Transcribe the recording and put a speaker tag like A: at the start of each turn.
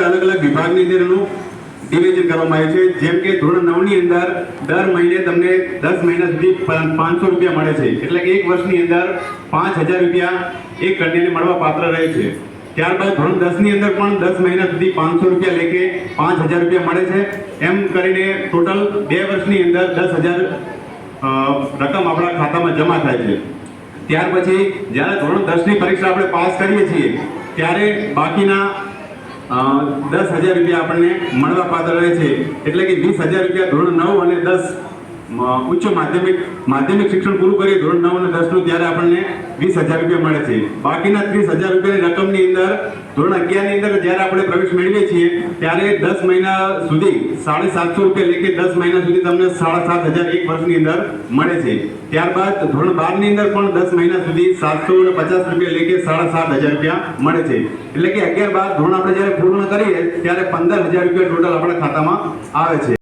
A: अलग अलग विभाग डिविजन કરવામાં આવે છે। જેમ કે ધોરણ 9 ની અંદર દર મહિને તમને 10 મહિના સુધી 500 રૂપિયા મળે છે, એટલે કે એક વર્ષની અંદર 5000 રૂપિયા એક કન્યાને મળવા પાત્ર રહે છે। ત્યારબાદ ધોરણ 10 ની અંદર પણ 10 મહિના સુધી 500 રૂપિયા લેકે 5000 રૂપિયા મળે છે। એમ કરીને ટોટલ 2 વર્ષની અંદર 10000 રકમ આપણા ખાતામાં જમા થાય છે। ત્યાર પછી જ્યારે ધોરણ 10 ની પરીક્ષા આપણે પાસ કરીએ છીએ ત્યારે બાકીના 10,000 રૂપિયા આપણને મળવા પાત્ર રહે છે, એટલે કે 20,000 રૂપિયા ધોરણ 9 અને 10 ઉચ્ચ માધ્યમિક શિક્ષણ પૂરું કરી ધોરણ 9 અને 10 નું ત્યારે આપણને 20,000 રૂપિયા મળે છે। બાકીના 30,000 રૂપિયાની રકમની અંદર ધોરણ 11 ની અંદર જ્યારે આપણે પ્રવેશ મેળવીએ છીએ ત્યારે 10 મહિના સુધી 750 રૂપિયા લેકે 10 મહિના સુધી તમને 7,500 એક વર્ષની અંદર મળે છે। ત્યારબાદ ધોરણ 12 ની અંદર પણ 10 મહિના સુધી 750 રૂપિયા લેકે 7,500 રૂપિયા મળે છે, એટલે કે 11-12 ધોરણ આપણે જ્યારે પૂર્ણ કરીએ ત્યારે 15,000 રૂપિયા ટોટલ આપણા ખાતામાં આવે છે।